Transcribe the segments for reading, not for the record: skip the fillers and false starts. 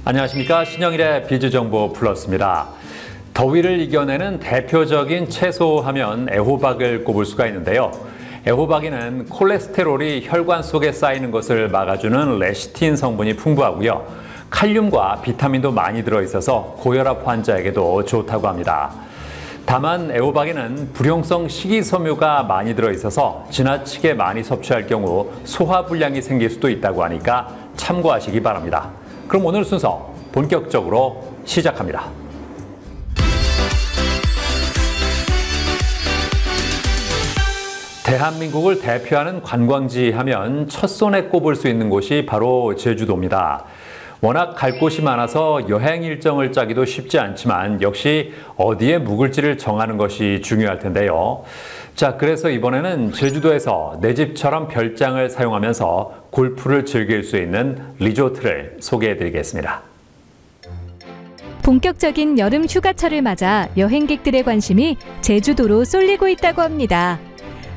안녕하십니까. 신영일의 비즈정보 플러스입니다. 더위를 이겨내는 대표적인 채소하면 애호박을 꼽을 수가 있는데요. 애호박에는 콜레스테롤이 혈관 속에 쌓이는 것을 막아주는 레시틴 성분이 풍부하고요. 칼륨과 비타민도 많이 들어있어서 고혈압 환자에게도 좋다고 합니다. 다만 애호박에는 불용성 식이섬유가 많이 들어있어서 지나치게 많이 섭취할 경우 소화불량이 생길 수도 있다고 하니까 참고하시기 바랍니다. 그럼 오늘 순서 본격적으로 시작합니다. 대한민국을 대표하는 관광지 하면 첫손에 꼽을 수 있는 곳이 바로 제주도입니다. 워낙 갈 곳이 많아서 여행 일정을 짜기도 쉽지 않지만 역시 어디에 묵을지를 정하는 것이 중요할 텐데요. 자, 그래서 이번에는 제주도에서 내 집처럼 별장을 사용하면서 골프를 즐길 수 있는 리조트를 소개해드리겠습니다. 본격적인 여름 휴가철을 맞아 여행객들의 관심이 제주도로 쏠리고 있다고 합니다.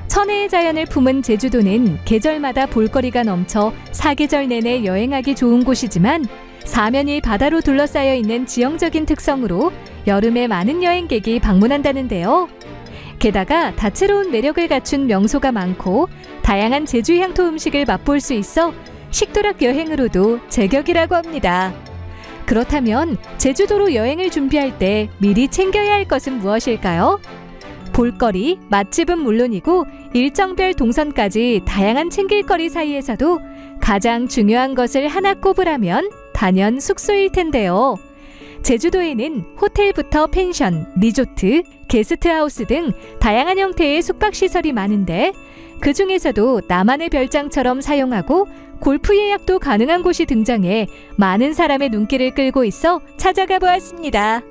천혜의 자연을 품은 제주도는 계절마다 볼거리가 넘쳐 사계절 내내 여행하기 좋은 곳이지만 사면이 바다로 둘러싸여 있는 지형적인 특성으로 여름에 많은 여행객이 방문한다는데요. 게다가 다채로운 매력을 갖춘 명소가 많고 다양한 제주 향토 음식을 맛볼 수 있어 식도락 여행으로도 제격이라고 합니다. 그렇다면 제주도로 여행을 준비할 때 미리 챙겨야 할 것은 무엇일까요? 볼거리, 맛집은 물론이고 일정별 동선까지 다양한 챙길거리 사이에서도 가장 중요한 것을 하나 꼽으라면 단연 숙소일 텐데요. 제주도에는 호텔부터 펜션, 리조트, 게스트하우스 등 다양한 형태의 숙박시설이 많은데 그 중에서도 나만의 별장처럼 사용하고 골프 예약도 가능한 곳이 등장해 많은 사람의 눈길을 끌고 있어 찾아가 보았습니다.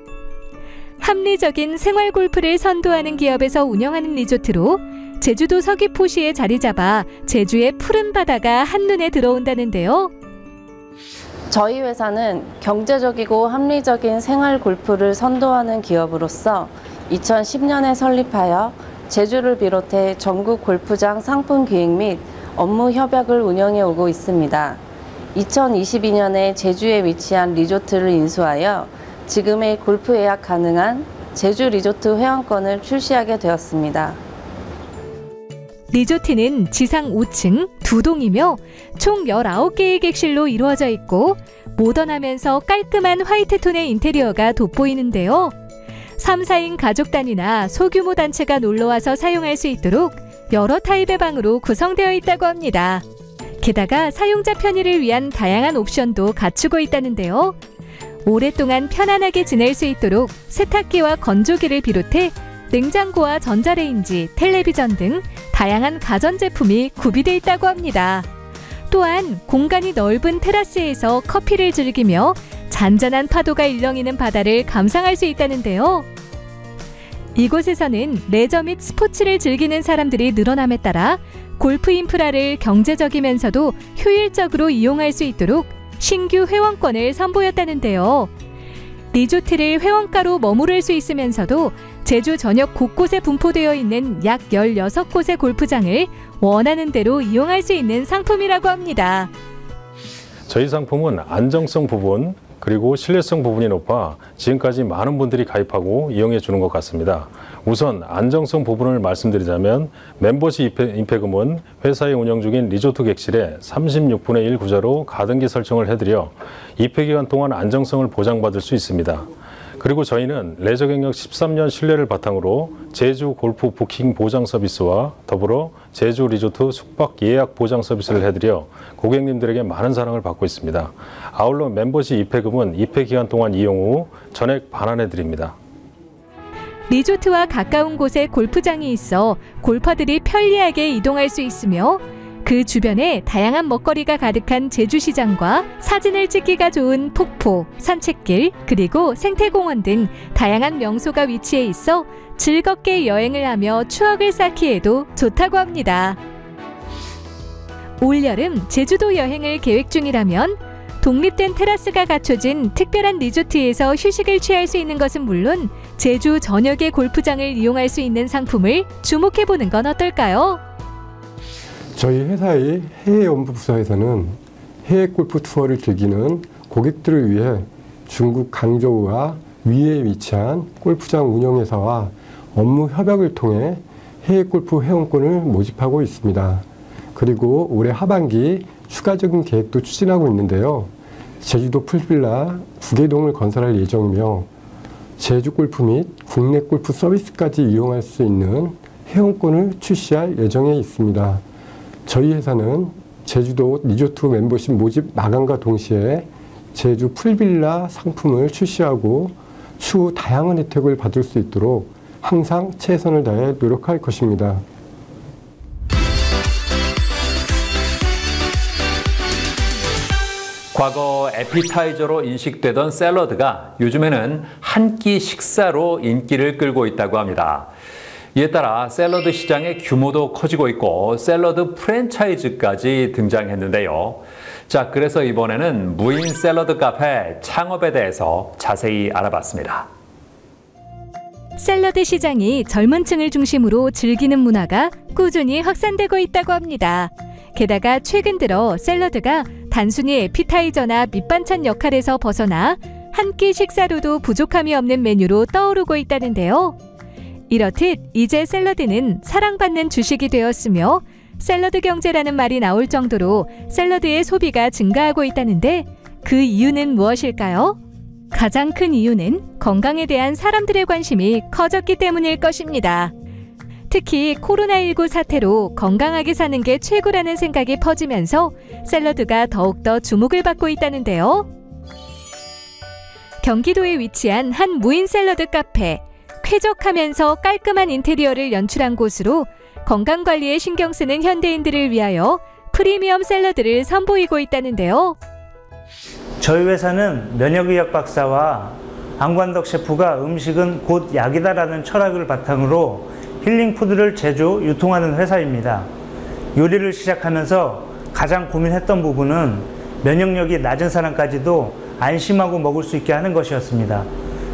합리적인 생활 골프를 선도하는 기업에서 운영하는 리조트로 제주도 서귀포시에 자리 잡아 제주의 푸른 바다가 한눈에 들어온다는데요. 저희 회사는 경제적이고 합리적인 생활 골프를 선도하는 기업으로서 2010년에 설립하여 제주를 비롯해 전국 골프장 상품 기획 및 업무 협약을 운영해 오고 있습니다. 2022년에 제주에 위치한 리조트를 인수하여 지금의 골프 예약 가능한 제주 리조트 회원권을 출시하게 되었습니다. 리조트는 지상 5층 2동이며 총 19개의 객실로 이루어져 있고 모던하면서 깔끔한 화이트톤의 인테리어가 돋보이는데요. 3, 4인 가족 단위나 소규모 단체가 놀러와서 사용할 수 있도록 여러 타입의 방으로 구성되어 있다고 합니다. 게다가 사용자 편의를 위한 다양한 옵션도 갖추고 있다는데요. 오랫동안 편안하게 지낼 수 있도록 세탁기와 건조기를 비롯해 냉장고와 전자레인지, 텔레비전 등 다양한 가전제품이 구비되어 있다고 합니다. 또한 공간이 넓은 테라스에서 커피를 즐기며 잔잔한 파도가 일렁이는 바다를 감상할 수 있다는데요. 이곳에서는 레저 및 스포츠를 즐기는 사람들이 늘어남에 따라 골프 인프라를 경제적이면서도 효율적으로 이용할 수 있도록 신규 회원권을 선보였다는데요. 리조트를 회원가로 머무를 수 있으면서도 제주 전역 곳곳에 분포되어 있는 약 16곳의 골프장을 원하는 대로 이용할 수 있는 상품이라고 합니다. 저희 상품은 안정성 부분 그리고 신뢰성 부분이 높아 지금까지 많은 분들이 가입하고 이용해 주는 것 같습니다. 우선 안정성 부분을 말씀드리자면 멤버십 입회금은 회사에 운영 중인 리조트 객실에 36분의 1 구조로 가등기 설정을 해드려 입회 기간 동안 안정성을 보장받을 수 있습니다. 그리고 저희는 레저 경력 13년 신뢰를 바탕으로 제주 골프 부킹 보장 서비스와 더불어 제주 리조트 숙박 예약 보장 서비스를 해드려 고객님들에게 많은 사랑을 받고 있습니다. 아울러 멤버십 입회금은 입회 기간 동안 이용 후 전액 반환해 드립니다. 리조트와 가까운 곳에 골프장이 있어 골퍼들이 편리하게 이동할 수 있으며 그 주변에 다양한 먹거리가 가득한 제주시장과 사진을 찍기가 좋은 폭포, 산책길, 그리고 생태공원 등 다양한 명소가 위치해 있어 즐겁게 여행을 하며 추억을 쌓기에도 좋다고 합니다. 올여름 제주도 여행을 계획 중이라면 독립된 테라스가 갖춰진 특별한 리조트에서 휴식을 취할 수 있는 것은 물론 제주 전역의 골프장을 이용할 수 있는 상품을 주목해보는 건 어떨까요? 저희 회사의 해외 연부 부서에서는 해외 골프 투어를 즐기는 고객들을 위해 중국 강저우와 위에 위치한 골프장 운영회사와 업무 협약을 통해 해외 골프 회원권을 모집하고 있습니다. 그리고 올해 하반기 추가적인 계획도 추진하고 있는데요. 제주도 풀빌라 2개동을 건설할 예정이며 제주 골프 및 국내 골프 서비스까지 이용할 수 있는 회원권을 출시할 예정에 있습니다. 저희 회사는 제주도 리조트 멤버십 모집 마감과 동시에 제주 풀빌라 상품을 출시하고 추후 다양한 혜택을 받을 수 있도록 항상 최선을 다해 노력할 것입니다. 과거 에피타이저로 인식되던 샐러드가 요즘에는 한 끼 식사로 인기를 끌고 있다고 합니다. 이에 따라 샐러드 시장의 규모도 커지고 있고 샐러드 프랜차이즈까지 등장했는데요. 자, 그래서 이번에는 무인 샐러드 카페 창업에 대해서 자세히 알아봤습니다. 샐러드 시장이 젊은 층을 중심으로 즐기는 문화가 꾸준히 확산되고 있다고 합니다. 게다가 최근 들어 샐러드가 단순히 에피타이저나 밑반찬 역할에서 벗어나 한 끼 식사로도 부족함이 없는 메뉴로 떠오르고 있다는데요. 이렇듯 이제 샐러드는 사랑받는 주식이 되었으며 샐러드 경제라는 말이 나올 정도로 샐러드의 소비가 증가하고 있다는데 그 이유는 무엇일까요? 가장 큰 이유는 건강에 대한 사람들의 관심이 커졌기 때문일 것입니다. 특히 코로나19 사태로 건강하게 사는 게 최고라는 생각이 퍼지면서 샐러드가 더욱더 주목을 받고 있다는데요. 경기도에 위치한 한 무인 샐러드 카페. 쾌적하면서 깔끔한 인테리어를 연출한 곳으로 건강관리에 신경 쓰는 현대인들을 위하여 프리미엄 샐러드를 선보이고 있다는데요. 저희 회사는 면역의학 박사와 안관덕 셰프가 음식은 곧 약이다라는 철학을 바탕으로 힐링푸드를 제조, 유통하는 회사입니다. 요리를 시작하면서 가장 고민했던 부분은 면역력이 낮은 사람까지도 안심하고 먹을 수 있게 하는 것이었습니다.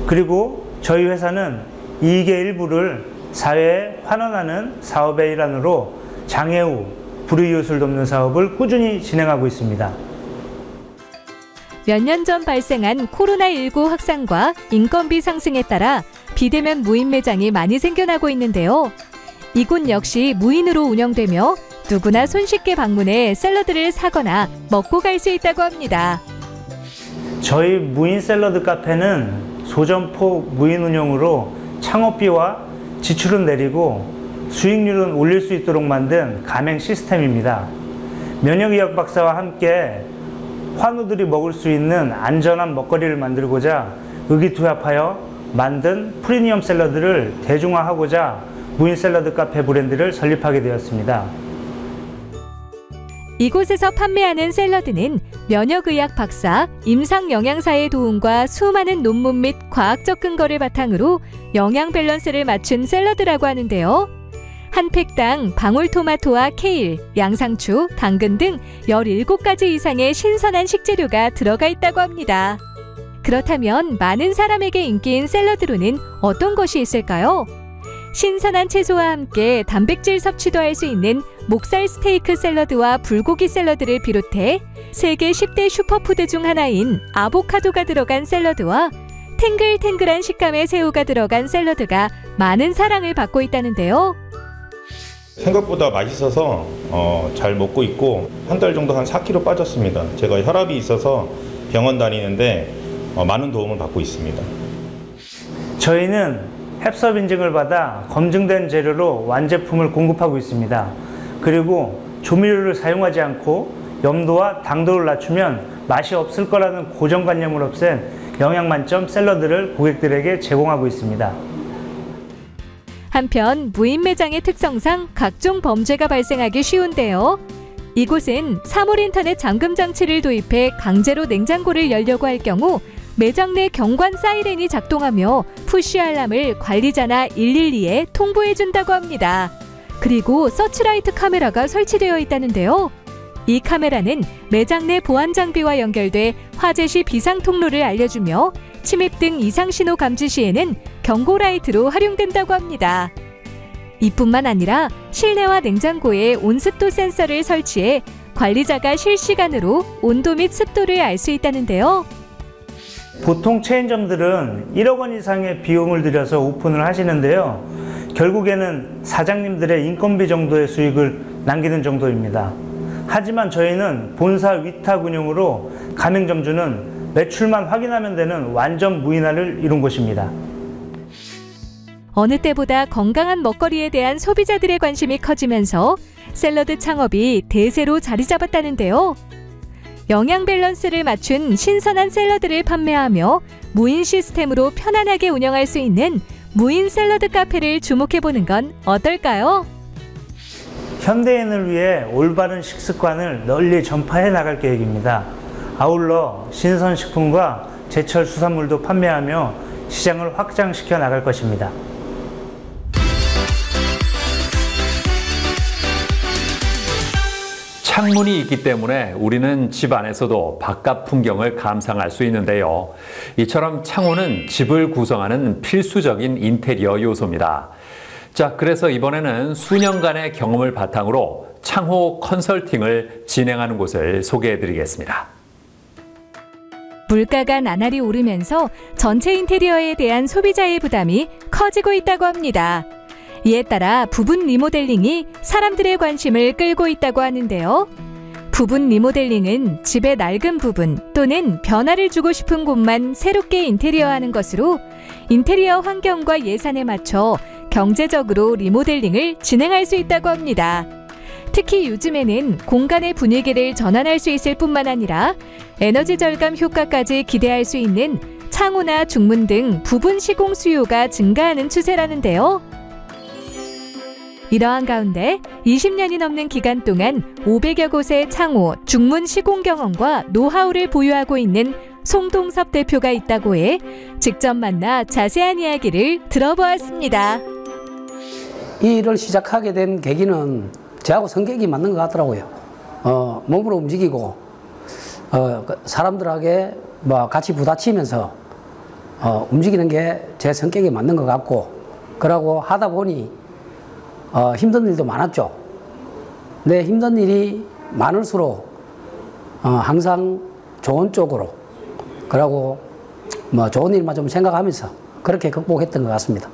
그리고 저희 회사는 이익의 일부를 사회에 환원하는 사업의 일환으로 장애 후 불우이웃을 돕는 사업을 꾸준히 진행하고 있습니다. 몇 년 전 발생한 코로나19 확산과 인건비 상승에 따라 비대면 무인 매장이 많이 생겨나고 있는데요. 이곳 역시 무인으로 운영되며 누구나 손쉽게 방문해 샐러드를 사거나 먹고 갈 수 있다고 합니다. 저희 무인 샐러드 카페는 소점포 무인 운영으로 창업비와 지출은 내리고 수익률은 올릴 수 있도록 만든 가맹 시스템입니다. 면역의학 박사와 함께 환우들이 먹을 수 있는 안전한 먹거리를 만들고자 의기투합하여 만든 프리미엄 샐러드를 대중화하고자 무인 샐러드 카페 브랜드를 설립하게 되었습니다. 이곳에서 판매하는 샐러드는 면역의학 박사, 임상영양사의 도움과 수많은 논문 및 과학적 근거를 바탕으로 영양 밸런스를 맞춘 샐러드라고 하는데요. 한 팩당 방울토마토와 케일, 양상추, 당근 등 17가지 이상의 신선한 식재료가 들어가 있다고 합니다. 그렇다면 많은 사람에게 인기인 샐러드로는 어떤 것이 있을까요? 신선한 채소와 함께 단백질 섭취도 할 수 있는 목살 스테이크 샐러드와 불고기 샐러드를 비롯해 세계 10대 슈퍼푸드 중 하나인 아보카도가 들어간 샐러드와 탱글탱글한 식감의 새우가 들어간 샐러드가 많은 사랑을 받고 있다는데요. 생각보다 맛있어서 잘 먹고 있고 한 달 정도 한 4kg 빠졌습니다. 제가 혈압이 있어서 병원 다니는데 많은 도움을 받고 있습니다. 저희는 햅섭 인증을 받아 검증된 재료로 완제품을 공급하고 있습니다. 그리고 조미료를 사용하지 않고 염도와 당도를 낮추면 맛이 없을 거라는 고정관념을 없앤 영양만점 샐러드를 고객들에게 제공하고 있습니다. 한편 무인 매장의 특성상 각종 범죄가 발생하기 쉬운데요. 이곳은 사물 인터넷 잠금 장치를 도입해 강제로 냉장고를 열려고 할 경우 매장 내 경관 사이렌이 작동하며 푸시 알람을 관리자나 112에 통보해준다고 합니다. 그리고 서치라이트 카메라가 설치되어 있다는데요. 이 카메라는 매장 내 보안 장비와 연결돼 화재 시 비상 통로를 알려주며 침입 등 이상 신호 감지 시에는 경고 라이트로 활용된다고 합니다. 이뿐만 아니라 실내와 냉장고에 온습도 센서를 설치해 관리자가 실시간으로 온도 및 습도를 알 수 있다는데요. 보통 체인점들은 1억 원 이상의 비용을 들여서 오픈을 하시는데요. 결국에는 사장님들의 인건비 정도의 수익을 남기는 정도입니다. 하지만 저희는 본사 위탁 운영으로 가맹점주는 매출만 확인하면 되는 완전 무인화를 이룬 곳입니다. 어느 때보다 건강한 먹거리에 대한 소비자들의 관심이 커지면서 샐러드 창업이 대세로 자리 잡았다는데요. 영양 밸런스를 맞춘 신선한 샐러드를 판매하며 무인 시스템으로 편안하게 운영할 수 있는 무인 샐러드 카페를 주목해보는 건 어떨까요? 현대인을 위해 올바른 식습관을 널리 전파해 나갈 계획입니다. 아울러 신선식품과 제철 수산물도 판매하며 시장을 확장시켜 나갈 것입니다. 창문이 있기 때문에 우리는 집 안에서도 바깥 풍경을 감상할 수 있는데요. 이처럼 창호는 집을 구성하는 필수적인 인테리어 요소입니다. 자, 그래서 이번에는 수년간의 경험을 바탕으로 창호 컨설팅을 진행하는 곳을 소개해드리겠습니다. 물가가 나날이 오르면서 전체 인테리어에 대한 소비자의 부담이 커지고 있다고 합니다. 이에 따라 부분 리모델링이 사람들의 관심을 끌고 있다고 하는데요. 부분 리모델링은 집의 낡은 부분 또는 변화를 주고 싶은 곳만 새롭게 인테리어하는 것으로 인테리어 환경과 예산에 맞춰 경제적으로 리모델링을 진행할 수 있다고 합니다. 특히 요즘에는 공간의 분위기를 전환할 수 있을 뿐만 아니라 에너지 절감 효과까지 기대할 수 있는 창호나 중문 등 부분 시공 수요가 증가하는 추세라는데요. 이러한 가운데 20년이 넘는 기간 동안 500여 곳의 창호, 중문 시공 경험과 노하우를 보유하고 있는 송동섭 대표가 있다고 해 직접 만나 자세한 이야기를 들어보았습니다. 이 일을 시작하게 된 계기는 저하고 성격이 맞는 것 같더라고요. 몸으로 움직이고 사람들에게 같이 부딪히면서 움직이는 게 제 성격에 맞는 것 같고, 그러고 하다 보니 힘든 일도 많았죠. 근데 힘든 일이 많을수록 항상 좋은 쪽으로, 그러고 좋은 일만 좀 생각하면서 그렇게 극복했던 것 같습니다.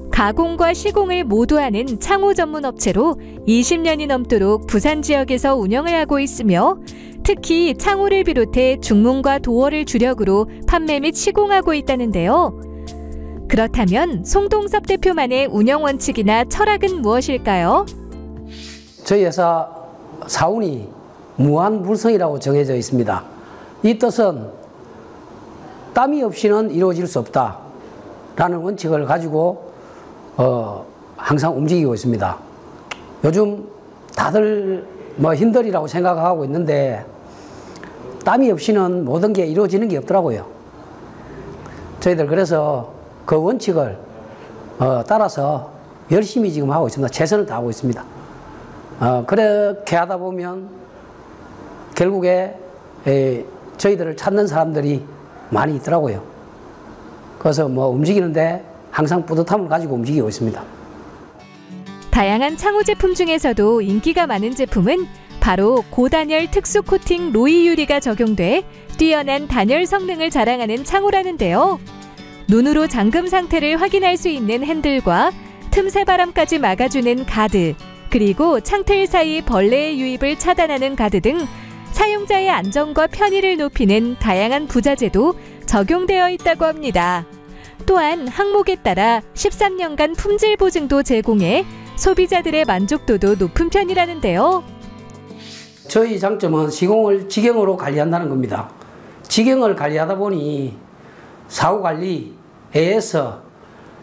가공과 시공을 모두 하는 창호 전문 업체로 20년이 넘도록 부산 지역에서 운영을 하고 있으며 특히 창호를 비롯해 중문과 도어를 주력으로 판매 및 시공하고 있다는데요. 그렇다면 송동섭 대표만의 운영 원칙이나 철학은 무엇일까요? 저희 회사 사운이 무한불성이라고 정해져 있습니다. 이 뜻은 땀이 없이는 이루어질 수 없다라는 원칙을 가지고 항상 움직이고 있습니다. 요즘 다들 힘들이라고 생각하고 있는데 땀이 없이는 모든 게 이루어지는 게 없더라고요. 저희들 그래서 그 원칙을 따라서 열심히 지금 하고 있습니다. 최선을 다하고 있습니다. 그렇게 하다 보면 결국에 저희들을 찾는 사람들이 많이 있더라고요. 그래서 움직이는데 항상 뿌듯함을 가지고 움직이고 있습니다. 다양한 창호 제품 중에서도 인기가 많은 제품은 바로 고단열 특수 코팅 로이 유리가 적용돼 뛰어난 단열 성능을 자랑하는 창호라는데요. 눈으로 잠금 상태를 확인할 수 있는 핸들과 틈새 바람까지 막아주는 가드, 그리고 창틀 사이 벌레의 유입을 차단하는 가드 등 사용자의 안전과 편의를 높이는 다양한 부자재도 적용되어 있다고 합니다. 또한 항목에 따라 13년간 품질 보증도 제공해 소비자들의 만족도도 높은 편이라는데요. 저희 장점은 시공을 직영으로 관리한다는 겁니다. 직영을 관리하다 보니 사후 관리에서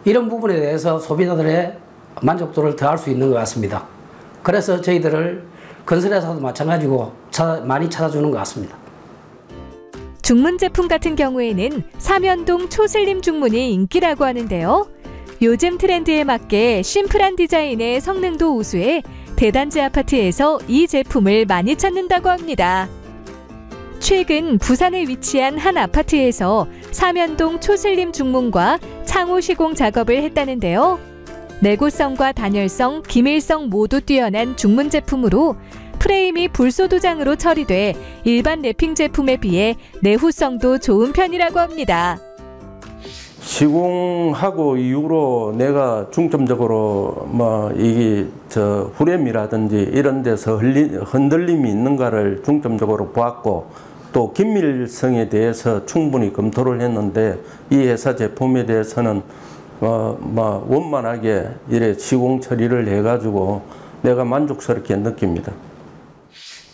이런 부분에 대해서 소비자들의 만족도를 더할 수 있는 것 같습니다. 그래서 저희들을 건설회사도 마찬가지고 많이 찾아주는 것 같습니다. 중문 제품 같은 경우에는 삼연동 초슬림 중문이 인기라고 하는데요. 요즘 트렌드에 맞게 심플한 디자인의 성능도 우수해 대단지 아파트에서 이 제품을 많이 찾는다고 합니다. 최근 부산에 위치한 한 아파트에서 삼연동 초슬림 중문과 창호 시공 작업을 했다는데요. 내구성과 단열성, 기밀성 모두 뛰어난 중문 제품으로 프레임이 불소도장으로 처리돼 일반 랩핑 제품에 비해 내후성도 좋은 편이라고 합니다. 시공하고 이후로 내가 중점적으로 이게 후렴이라든지 이런 데서 흔들림이 있는가를 중점적으로 보았고, 또 긴밀성에 대해서 충분히 검토를 했는데 이 회사 제품에 대해서는 원만하게 이래 시공 처리를 해가지고 내가 만족스럽게 느낍니다.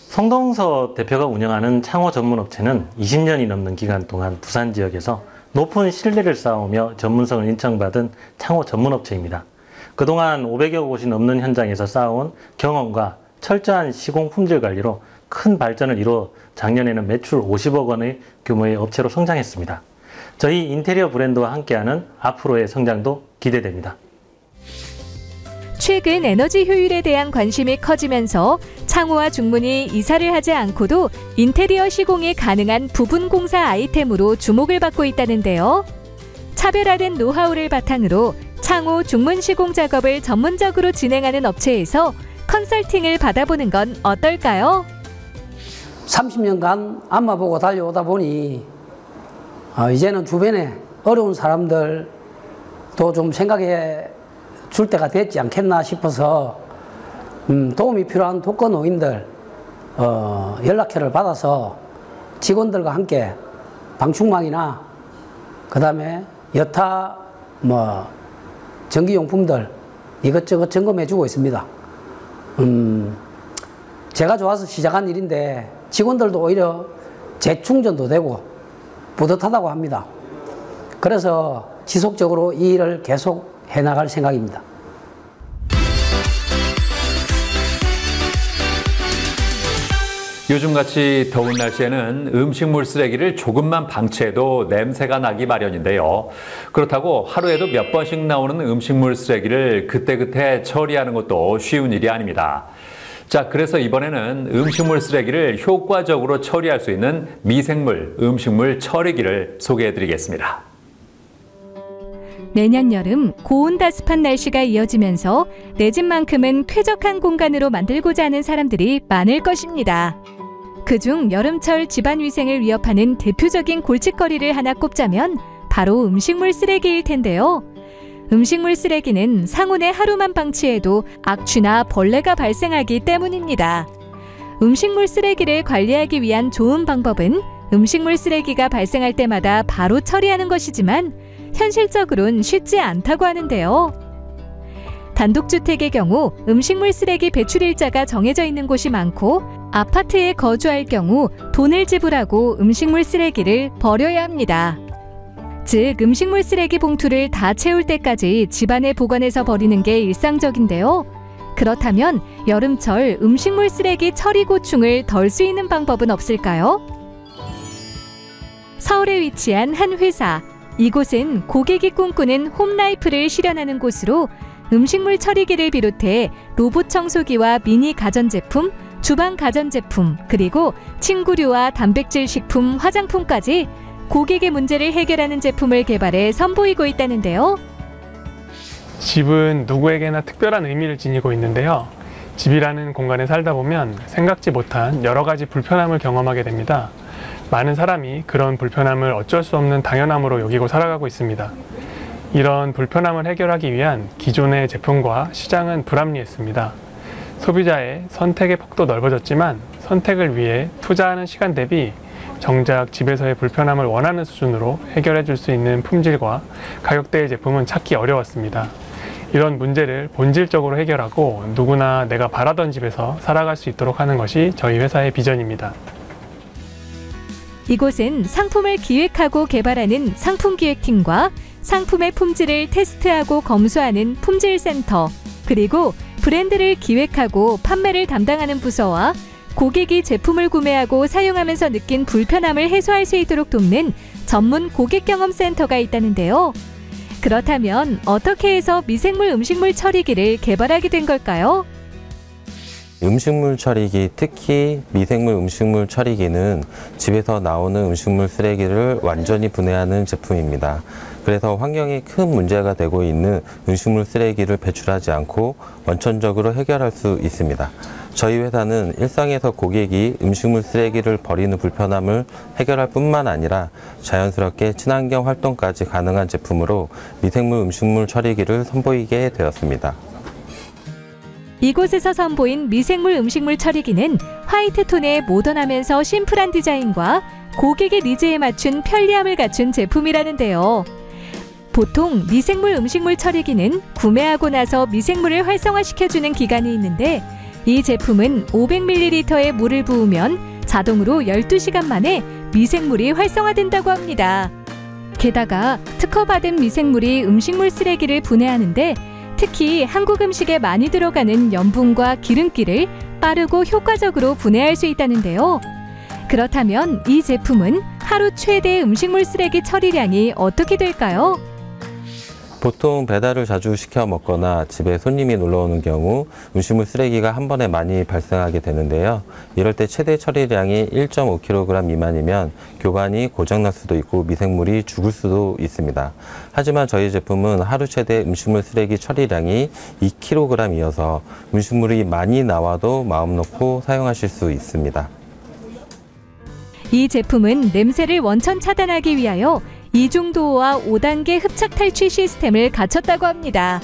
성동서 대표가 운영하는 창호 전문업체는 20년이 넘는 기간 동안 부산 지역에서 높은 신뢰를 쌓으며 전문성을 인정받은 창호 전문업체입니다. 그동안 500여 곳이 넘는 현장에서 쌓아온 경험과 철저한 시공 품질 관리로 큰 발전을 이뤄 작년에는 매출 50억 원의 규모의 업체로 성장했습니다. 저희 인테리어 브랜드와 함께하는 앞으로의 성장도 기대됩니다. 최근 에너지 효율에 대한 관심이 커지면서 창호와 중문이 이사를 하지 않고도 인테리어 시공이 가능한 부분 공사 아이템으로 주목을 받고 있다는데요. 차별화된 노하우를 바탕으로 창호, 중문 시공 작업을 전문적으로 진행하는 업체에서 컨설팅을 받아보는 건 어떨까요? 30년간 앞만 보고 달려오다 보니 이제는 주변에 어려운 사람들도 좀 생각해 줄 때가 됐지 않겠나 싶어서 도움이 필요한 독거노인들 연락처를 받아서 직원들과 함께 방충망이나 그 다음에 여타 전기용품들 이것저것 점검해 주고 있습니다. 제가 좋아서 시작한 일인데 직원들도 오히려 재충전도 되고 뿌듯하다고 합니다. 그래서 지속적으로 이 일을 계속 해나갈 생각입니다. 요즘같이 더운 날씨에는 음식물 쓰레기를 조금만 방치해도 냄새가 나기 마련인데요. 그렇다고 하루에도 몇 번씩 나오는 음식물 쓰레기를 그때그때 처리하는 것도 쉬운 일이 아닙니다. 자, 그래서 이번에는 음식물 쓰레기를 효과적으로 처리할 수 있는 미생물 음식물 처리기를 소개해드리겠습니다. 내년 여름 고온다습한 날씨가 이어지면서 내 집만큼은 쾌적한 공간으로 만들고자 하는 사람들이 많을 것입니다. 그중 여름철 집안위생을 위협하는 대표적인 골칫거리를 하나 꼽자면 바로 음식물 쓰레기일 텐데요. 음식물 쓰레기는 상온에 하루만 방치해도 악취나 벌레가 발생하기 때문입니다. 음식물 쓰레기를 관리하기 위한 좋은 방법은 음식물 쓰레기가 발생할 때마다 바로 처리하는 것이지만 현실적으로는 쉽지 않다고 하는데요. 단독주택의 경우 음식물 쓰레기 배출 일자가 정해져 있는 곳이 많고 아파트에 거주할 경우 돈을 지불하고 음식물 쓰레기를 버려야 합니다. 즉 음식물 쓰레기 봉투를 다 채울 때까지 집안에 보관해서 버리는 게 일상적인데요. 그렇다면 여름철 음식물 쓰레기 처리 고충을 덜 수 있는 방법은 없을까요? 서울에 위치한 한 회사. 이곳은 고객이 꿈꾸는 홈라이프를 실현하는 곳으로 음식물 처리기를 비롯해 로봇 청소기와 미니 가전제품, 주방 가전제품, 그리고 침구류와 단백질 식품, 화장품까지 고객의 문제를 해결하는 제품을 개발해 선보이고 있다는데요. 집은 누구에게나 특별한 의미를 지니고 있는데요. 집이라는 공간에 살다 보면 생각지 못한 여러 가지 불편함을 경험하게 됩니다. 많은 사람이 그런 불편함을 어쩔 수 없는 당연함으로 여기고 살아가고 있습니다. 이런 불편함을 해결하기 위한 기존의 제품과 시장은 불합리했습니다. 소비자의 선택의 폭도 넓어졌지만 선택을 위해 투자하는 시간 대비 정작 집에서의 불편함을 원하는 수준으로 해결해 줄 수 있는 품질과 가격대의 제품은 찾기 어려웠습니다. 이런 문제를 본질적으로 해결하고 누구나 내가 바라던 집에서 살아갈 수 있도록 하는 것이 저희 회사의 비전입니다. 이곳은 상품을 기획하고 개발하는 상품기획팀과 상품의 품질을 테스트하고 검수하는 품질센터, 그리고 브랜드를 기획하고 판매를 담당하는 부서와 고객이 제품을 구매하고 사용하면서 느낀 불편함을 해소할 수 있도록 돕는 전문 고객경험센터가 있다는데요. 그렇다면 어떻게 해서 미생물 음식물 처리기를 개발하게 된 걸까요? 음식물 처리기, 특히 미생물 음식물 처리기는 집에서 나오는 음식물 쓰레기를 완전히 분해하는 제품입니다. 그래서 환경에 큰 문제가 되고 있는 음식물 쓰레기를 배출하지 않고 원천적으로 해결할 수 있습니다. 저희 회사는 일상에서 고객이 음식물 쓰레기를 버리는 불편함을 해결할 뿐만 아니라 자연스럽게 친환경 활동까지 가능한 제품으로 미생물 음식물 처리기를 선보이게 되었습니다. 이곳에서 선보인 미생물 음식물 처리기는 화이트톤의 모던하면서 심플한 디자인과 고객의 니즈에 맞춘 편리함을 갖춘 제품이라는데요. 보통 미생물 음식물 처리기는 구매하고 나서 미생물을 활성화시켜주는 기간이 있는데 이 제품은 500ml의 물을 부으면 자동으로 12시간 만에 미생물이 활성화된다고 합니다. 게다가 특허받은 미생물이 음식물 쓰레기를 분해하는데 특히 한국 음식에 많이 들어가는 염분과 기름기를 빠르고 효과적으로 분해할 수 있다는데요. 그렇다면 이 제품은 하루 최대 음식물 쓰레기 처리량이 어떻게 될까요? 보통 배달을 자주 시켜 먹거나 집에 손님이 놀러 오는 경우 음식물 쓰레기가 한 번에 많이 발생하게 되는데요. 이럴 때 최대 처리량이 1.5kg 미만이면 교관이 고장날 수도 있고 미생물이 죽을 수도 있습니다. 하지만 저희 제품은 하루 최대 음식물 쓰레기 처리량이 2kg이어서 음식물이 많이 나와도 마음 놓고 사용하실 수 있습니다. 이 제품은 냄새를 원천 차단하기 위하여 이중도어와 5단계 흡착 탈취 시스템을 갖췄다고 합니다.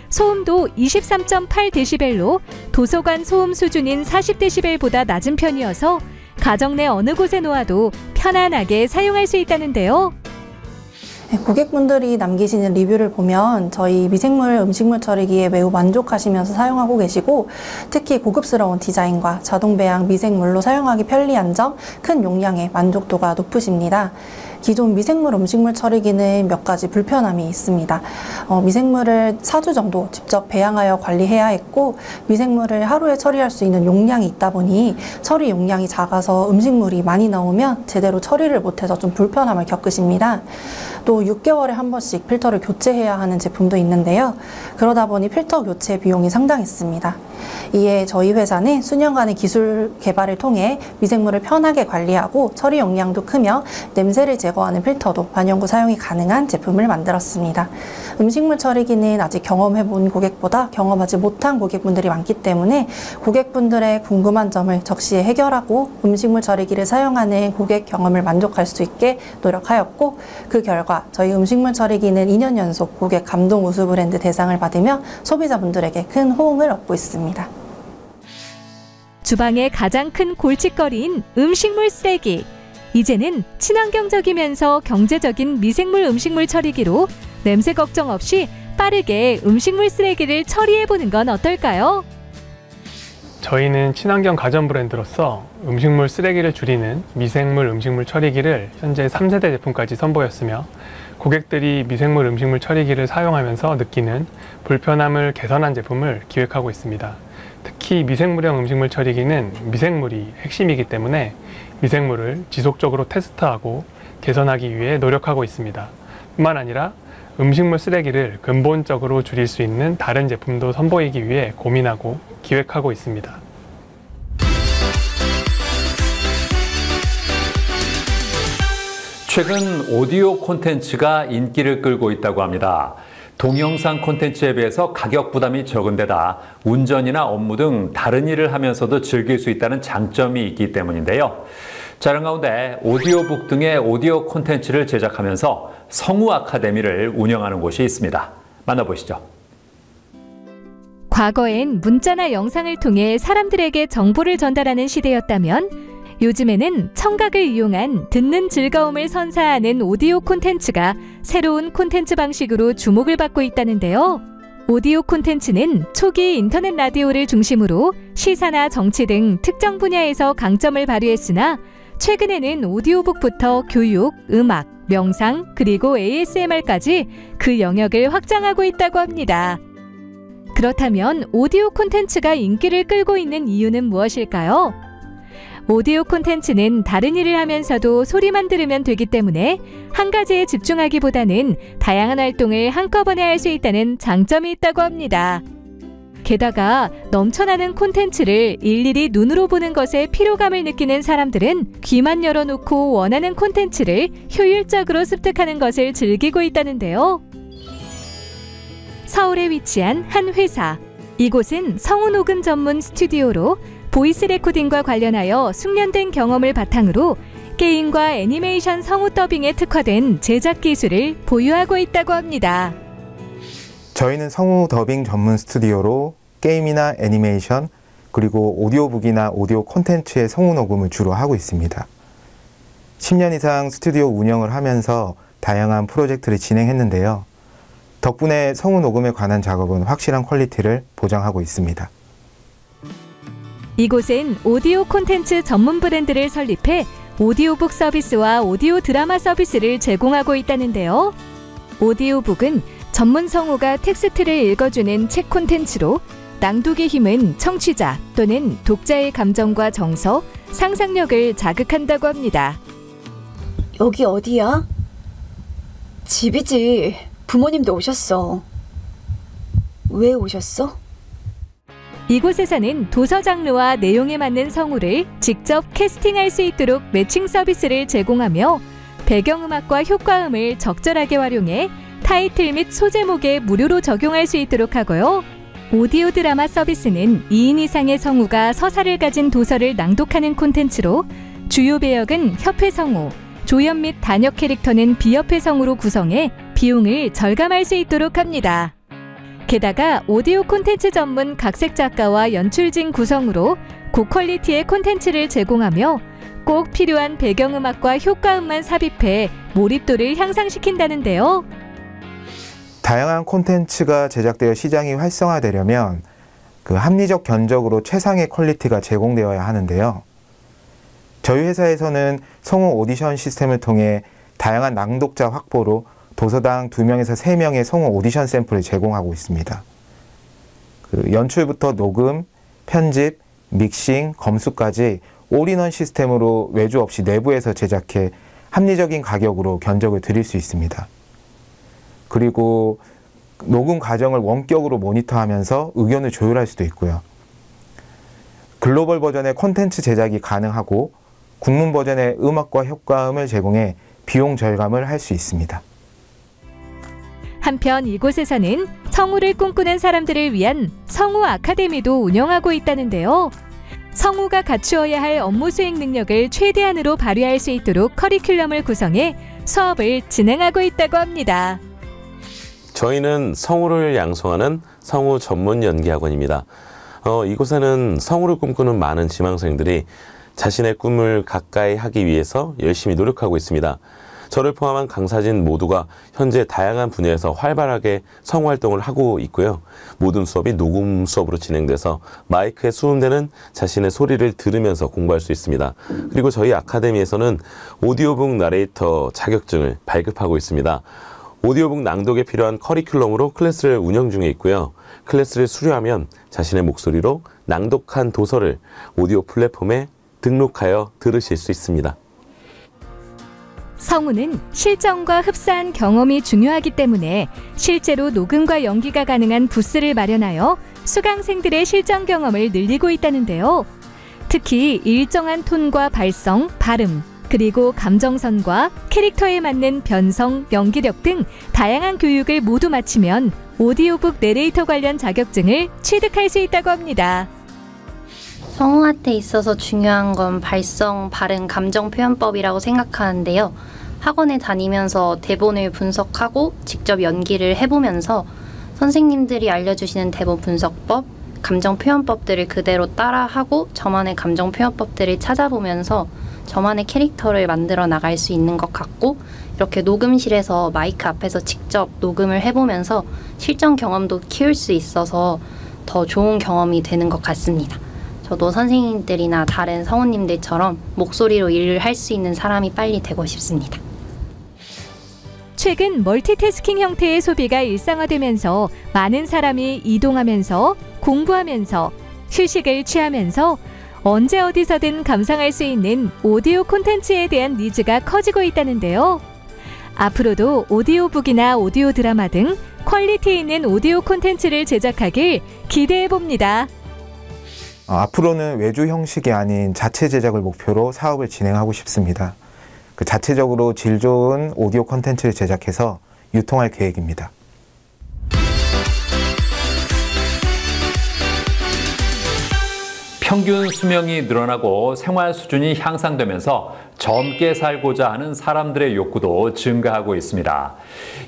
소음도 23.8dB로 도서관 소음 수준인 40dB보다 낮은 편이어서 가정 내 어느 곳에 놓아도 편안하게 사용할 수 있다는데요. 고객분들이 남기시는 리뷰를 보면 저희 미생물 음식물 처리기에 매우 만족하시면서 사용하고 계시고 특히 고급스러운 디자인과 자동 배양 미생물로 사용하기 편리한 점, 큰 용량의 만족도가 높으십니다. 기존 미생물 음식물 처리기는 몇 가지 불편함이 있습니다. 미생물을 4주 정도 직접 배양하여 관리해야 했고 미생물을 하루에 처리할 수 있는 용량이 있다 보니 처리 용량이 작아서 음식물이 많이 나오면 제대로 처리를 못해서 좀 불편함을 겪으십니다. 또 6개월에 한 번씩 필터를 교체해야 하는 제품도 있는데요. 그러다 보니 필터 교체 비용이 상당했습니다. 이에 저희 회사는 수년간의 기술 개발을 통해 미생물을 편하게 관리하고 처리 용량도 크며 냄새를 제거하는 필터도 반영구 사용이 가능한 제품을 만들었습니다. 음식물 처리기는 아직 경험해본 고객보다 경험하지 못한 고객분들이 많기 때문에 고객분들의 궁금한 점을 적시에 해결하고 음식물 처리기를 사용하는 고객 경험을 만족할 수 있게 노력하였고 그 결과 저희 음식물 처리기는 2년 연속 고객 감동 우수 브랜드 대상을 받으며 소비자분들에게 큰 호응을 얻고 있습니다. 주방의 가장 큰 골칫거리인 음식물 쓰레기. 이제는 친환경적이면서 경제적인 미생물 음식물 처리기로 냄새 걱정 없이 빠르게 음식물 쓰레기를 처리해보는 건 어떨까요? 저희는 친환경 가전 브랜드로서 음식물 쓰레기를 줄이는 미생물 음식물 처리기를 현재 3세대 제품까지 선보였으며 고객들이 미생물 음식물 처리기를 사용하면서 느끼는 불편함을 개선한 제품을 기획하고 있습니다. 특히 미생물형 음식물 처리기는 미생물이 핵심이기 때문에 미생물을 지속적으로 테스트하고 개선하기 위해 노력하고 있습니다. 뿐만 아니라 음식물 쓰레기를 근본적으로 줄일 수 있는 다른 제품도 선보이기 위해 고민하고 기획하고 있습니다. 최근 오디오 콘텐츠가 인기를 끌고 있다고 합니다. 동영상 콘텐츠에 비해서 가격 부담이 적은 데다 운전이나 업무 등 다른 일을 하면서도 즐길 수 있다는 장점이 있기 때문인데요. 자, 이런 가운데 오디오북 등의 오디오 콘텐츠를 제작하면서 성우 아카데미를 운영하는 곳이 있습니다. 만나보시죠. 과거엔 문자나 영상을 통해 사람들에게 정보를 전달하는 시대였다면 요즘에는 청각을 이용한 듣는 즐거움을 선사하는 오디오 콘텐츠가 새로운 콘텐츠 방식으로 주목을 받고 있다는데요. 오디오 콘텐츠는 초기 인터넷 라디오를 중심으로 시사나 정치 등 특정 분야에서 강점을 발휘했으나 최근에는 오디오북부터 교육, 음악, 명상, 그리고 ASMR까지 그 영역을 확장하고 있다고 합니다. 그렇다면 오디오 콘텐츠가 인기를 끌고 있는 이유는 무엇일까요? 오디오 콘텐츠는 다른 일을 하면서도 소리만 들으면 되기 때문에 한 가지에 집중하기보다는 다양한 활동을 한꺼번에 할 수 있다는 장점이 있다고 합니다. 게다가 넘쳐나는 콘텐츠를 일일이 눈으로 보는 것에 피로감을 느끼는 사람들은 귀만 열어놓고 원하는 콘텐츠를 효율적으로 습득하는 것을 즐기고 있다는데요. 서울에 위치한 한 회사. 이곳은 성우 녹음 전문 스튜디오로 보이스 레코딩과 관련하여 숙련된 경험을 바탕으로 게임과 애니메이션 성우 더빙에 특화된 제작 기술을 보유하고 있다고 합니다. 저희는 성우 더빙 전문 스튜디오로 게임이나 애니메이션 그리고 오디오북이나 오디오 콘텐츠의 성우 녹음을 주로 하고 있습니다. 10년 이상 스튜디오 운영을 하면서 다양한 프로젝트를 진행했는데요. 덕분에 성우 녹음에 관한 작업은 확실한 퀄리티를 보장하고 있습니다. 이곳은 오디오 콘텐츠 전문 브랜드를 설립해 오디오북 서비스와 오디오 드라마 서비스를 제공하고 있다는데요. 오디오북은 전문 성우가 텍스트를 읽어주는 책 콘텐츠로 낭독의 힘은 청취자 또는 독자의 감정과 정서, 상상력을 자극한다고 합니다. 여기 어디야? 집이지. 부모님도 오셨어. 왜 오셨어? 이곳에서는 도서 장르와 내용에 맞는 성우를 직접 캐스팅할 수 있도록 매칭 서비스를 제공하며 배경음악과 효과음을 적절하게 활용해 타이틀 및 소제목에 무료로 적용할 수 있도록 하고요. 오디오 드라마 서비스는 2인 이상의 성우가 서사를 가진 도서를 낭독하는 콘텐츠로 주요 배역은 협회 성우, 조연 및 단역 캐릭터는 비협회 성우로 구성해 비용을 절감할 수 있도록 합니다. 게다가 오디오 콘텐츠 전문 각색 작가와 연출진 구성으로 고퀄리티의 콘텐츠를 제공하며 꼭 필요한 배경음악과 효과음만 삽입해 몰입도를 향상시킨다는데요. 다양한 콘텐츠가 제작되어 시장이 활성화되려면 합리적 견적으로 최상의 퀄리티가 제공되어야 하는데요. 저희 회사에서는 성우 오디션 시스템을 통해 다양한 낭독자 확보로 도서당 2명에서 3명의 성우 오디션 샘플을 제공하고 있습니다. 연출부터 녹음, 편집, 믹싱, 검수까지 올인원 시스템으로 외주 없이 내부에서 제작해 합리적인 가격으로 견적을 드릴 수 있습니다. 그리고 녹음 과정을 원격으로 모니터하면서 의견을 조율할 수도 있고요. 글로벌 버전의 콘텐츠 제작이 가능하고 국문 버전의 음악과 효과음을 제공해 비용 절감을 할 수 있습니다. 한편 이곳에서는 성우를 꿈꾸는 사람들을 위한 성우 아카데미도 운영하고 있다는데요. 성우가 갖추어야 할 업무 수행 능력을 최대한으로 발휘할 수 있도록 커리큘럼을 구성해 수업을 진행하고 있다고 합니다. 저희는 성우를 양성하는 성우 전문 연기학원입니다. 이곳에는 성우를 꿈꾸는 많은 지망생들이 자신의 꿈을 가까이 하기 위해서 열심히 노력하고 있습니다. 저를 포함한 강사진 모두가 현재 다양한 분야에서 활발하게 성우 활동을 하고 있고요. 모든 수업이 녹음 수업으로 진행돼서 마이크에 수음되는 자신의 소리를 들으면서 공부할 수 있습니다. 그리고 저희 아카데미에서는 오디오북 나레이터 자격증을 발급하고 있습니다. 오디오북 낭독에 필요한 커리큘럼으로 클래스를 운영 중에 있고요. 클래스를 수료하면 자신의 목소리로 낭독한 도서를 오디오 플랫폼에 등록하여 들으실 수 있습니다. 성우는 실전과 흡사한 경험이 중요하기 때문에 실제로 녹음과 연기가 가능한 부스를 마련하여 수강생들의 실전 경험을 늘리고 있다는데요. 특히 일정한 톤과 발성, 발음, 그리고 감정선과 캐릭터에 맞는 변성, 연기력 등 다양한 교육을 모두 마치면 오디오북 내레이터 관련 자격증을 취득할 수 있다고 합니다. 성우한테 있어서 중요한 건 발성, 발음, 감정 표현법이라고 생각하는데요. 학원에 다니면서 대본을 분석하고 직접 연기를 해보면서 선생님들이 알려주시는 대본 분석법, 감정 표현법들을 그대로 따라하고 저만의 감정 표현법들을 찾아보면서 저만의 캐릭터를 만들어 나갈 수 있는 것 같고, 이렇게 녹음실에서 마이크 앞에서 직접 녹음을 해보면서 실전 경험도 키울 수 있어서 더 좋은 경험이 되는 것 같습니다. 저도 선생님들이나 다른 성우님들처럼 목소리로 일을 할 수 있는 사람이 빨리 되고 싶습니다. 최근 멀티태스킹 형태의 소비가 일상화되면서 많은 사람이 이동하면서 공부하면서 휴식을 취하면서 언제 어디서든 감상할 수 있는 오디오 콘텐츠에 대한 니즈가 커지고 있다는데요. 앞으로도 오디오북이나 오디오 드라마 등 퀄리티 있는 오디오 콘텐츠를 제작하길 기대해봅니다. 앞으로는 외주 형식이 아닌 자체 제작을 목표로 사업을 진행하고 싶습니다. 자체적으로 질 좋은 오디오 콘텐츠를 제작해서 유통할 계획입니다. 평균 수명이 늘어나고 생활 수준이 향상되면서 젊게 살고자 하는 사람들의 욕구도 증가하고 있습니다.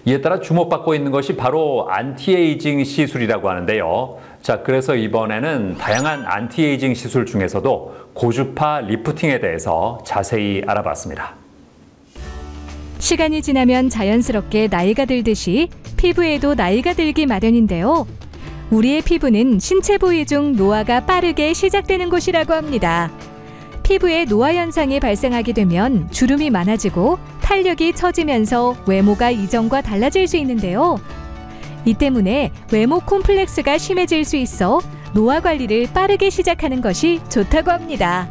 이에 따라 주목받고 있는 것이 바로 안티에이징 시술이라고 하는데요. 자, 그래서 이번에는 다양한 안티에이징 시술 중에서도 고주파 리프팅에 대해서 자세히 알아봤습니다. 시간이 지나면 자연스럽게 나이가 들듯이 피부에도 나이가 들기 마련인데요. 우리의 피부는 신체 부위 중 노화가 빠르게 시작되는 곳이라고 합니다. 피부에 노화 현상이 발생하게 되면 주름이 많아지고 탄력이 처지면서 외모가 이전과 달라질 수 있는데요. 이 때문에 외모 콤플렉스가 심해질 수 있어 노화 관리를 빠르게 시작하는 것이 좋다고 합니다.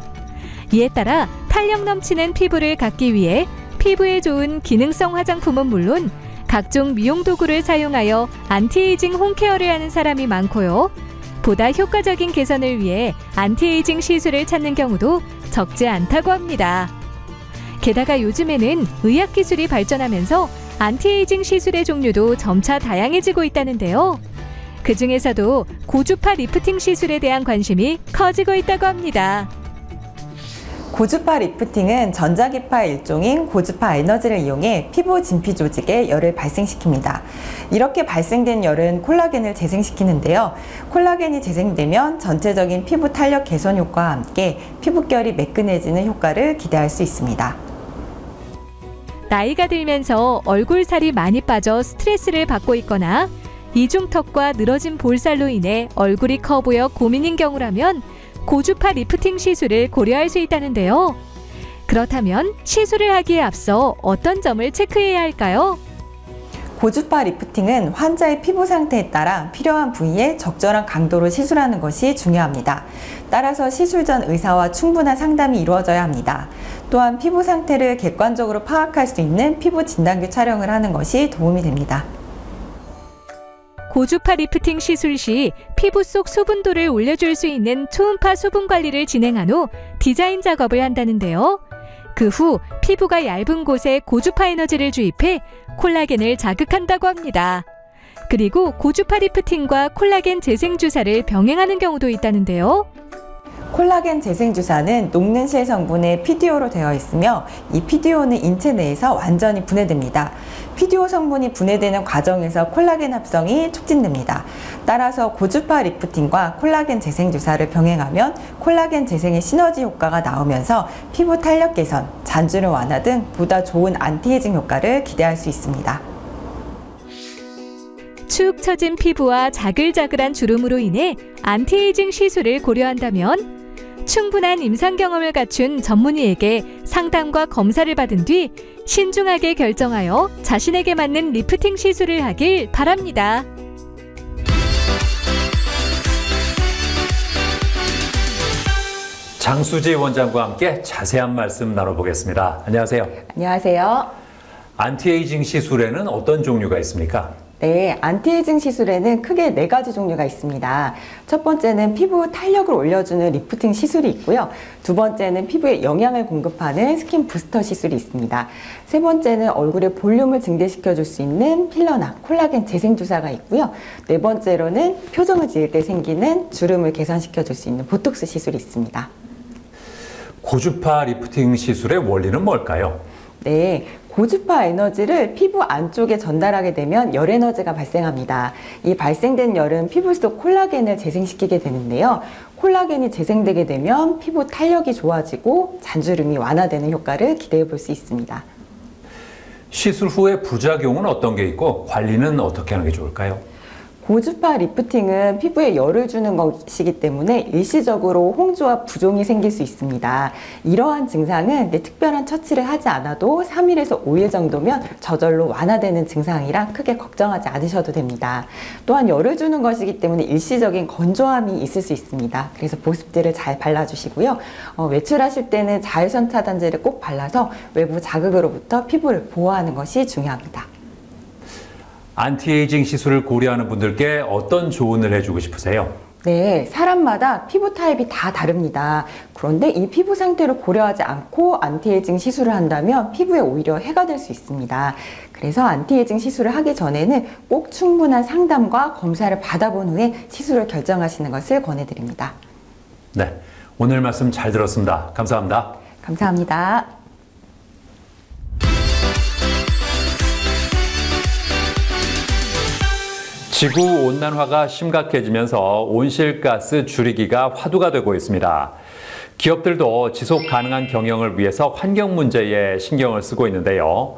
이에 따라 탄력 넘치는 피부를 갖기 위해 피부에 좋은 기능성 화장품은 물론 각종 미용 도구를 사용하여 안티에이징 홈케어를 하는 사람이 많고요. 보다 효과적인 개선을 위해 안티에이징 시술을 찾는 경우도 적지 않다고 합니다. 게다가 요즘에는 의학기술이 발전하면서 안티에이징 시술의 종류도 점차 다양해지고 있다는데요. 그 중에서도 고주파 리프팅 시술에 대한 관심이 커지고 있다고 합니다. 고주파 리프팅은 전자기파 일종인 고주파 에너지를 이용해 피부 진피 조직에 열을 발생시킵니다. 이렇게 발생된 열은 콜라겐을 재생시키는데요. 콜라겐이 재생되면 전체적인 피부 탄력 개선 효과와 함께 피부결이 매끈해지는 효과를 기대할 수 있습니다. 나이가 들면서 얼굴살이 많이 빠져 스트레스를 받고 있거나 이중턱과 늘어진 볼살로 인해 얼굴이 커 보여 고민인 경우라면 고주파 리프팅 시술을 고려할 수 있다는데요. 그렇다면 시술을 하기에 앞서 어떤 점을 체크해야 할까요? 고주파 리프팅은 환자의 피부 상태에 따라 필요한 부위에 적절한 강도로 시술하는 것이 중요합니다. 따라서 시술 전 의사와 충분한 상담이 이루어져야 합니다. 또한 피부 상태를 객관적으로 파악할 수 있는 피부 진단기 촬영을 하는 것이 도움이 됩니다. 고주파 리프팅 시술 시 피부 속 수분도를 올려줄 수 있는 초음파 수분 관리를 진행한 후 디자인 작업을 한다는데요. 그 후 피부가 얇은 곳에 고주파 에너지를 주입해 콜라겐을 자극한다고 합니다. 그리고 고주파 리프팅과 콜라겐 재생 주사를 병행하는 경우도 있다는데요. 콜라겐 재생 주사는 녹는 실 성분의 PDO로 되어 있으며 이 PDO는 인체 내에서 완전히 분해됩니다. PDO 성분이 분해되는 과정에서 콜라겐 합성이 촉진됩니다. 따라서 고주파 리프팅과 콜라겐 재생 주사를 병행하면 콜라겐 재생의 시너지 효과가 나오면서 피부 탄력 개선, 잔주름 완화 등 보다 좋은 안티에이징 효과를 기대할 수 있습니다. 축 처진 피부와 자글자글한 주름으로 인해 안티에이징 시술을 고려한다면 충분한 임상 경험을 갖춘 전문의에게 상담과 검사를 받은 뒤 신중하게 결정하여 자신에게 맞는 리프팅 시술을 하길 바랍니다. 장수지 원장과 함께 자세한 말씀 나눠보겠습니다. 안녕하세요. 안녕하세요. 안티에이징 시술에는 어떤 종류가 있습니까? 네, 안티에이징 시술에는 크게 4가지 종류가 있습니다. 첫 번째는 피부 탄력을 올려주는 리프팅 시술이 있고요. 두 번째는 피부에 영양을 공급하는 스킨 부스터 시술이 있습니다. 세 번째는 얼굴의 볼륨을 증대시켜줄 수 있는 필러나 콜라겐 재생 주사가 있고요. 네 번째로는 표정을 지을 때 생기는 주름을 개선시켜줄 수 있는 보톡스 시술이 있습니다. 고주파 리프팅 시술의 원리는 뭘까요? 네, 고주파 에너지를 피부 안쪽에 전달하게 되면 열 에너지가 발생합니다. 이 발생된 열은 피부 속 콜라겐을 재생시키게 되는데요. 콜라겐이 재생되게 되면 피부 탄력이 좋아지고 잔주름이 완화되는 효과를 기대해 볼 수 있습니다. 시술 후의 부작용은 어떤 게 있고 관리는 어떻게 하는 게 좋을까요? 고주파 리프팅은 피부에 열을 주는 것이기 때문에 일시적으로 홍조와 부종이 생길 수 있습니다. 이러한 증상은 특별한 처치를 하지 않아도 3일에서 5일 정도면 저절로 완화되는 증상이라 크게 걱정하지 않으셔도 됩니다. 또한 열을 주는 것이기 때문에 일시적인 건조함이 있을 수 있습니다. 그래서 보습제를 잘 발라주시고요. 외출하실 때는 자외선 차단제를 꼭 발라서 외부 자극으로부터 피부를 보호하는 것이 중요합니다. 안티에이징 시술을 고려하는 분들께 어떤 조언을 해주고 싶으세요? 네, 사람마다 피부 타입이 다 다릅니다. 그런데 이 피부 상태를 고려하지 않고 안티에이징 시술을 한다면 피부에 오히려 해가 될 수 있습니다. 그래서 안티에이징 시술을 하기 전에는 꼭 충분한 상담과 검사를 받아본 후에 시술을 결정하시는 것을 권해드립니다. 네, 오늘 말씀 잘 들었습니다. 감사합니다. 감사합니다. 지구온난화가 심각해지면서 온실가스 줄이기가 화두가 되고 있습니다. 기업들도 지속 가능한 경영을 위해서 환경 문제에 신경을 쓰고 있는데요.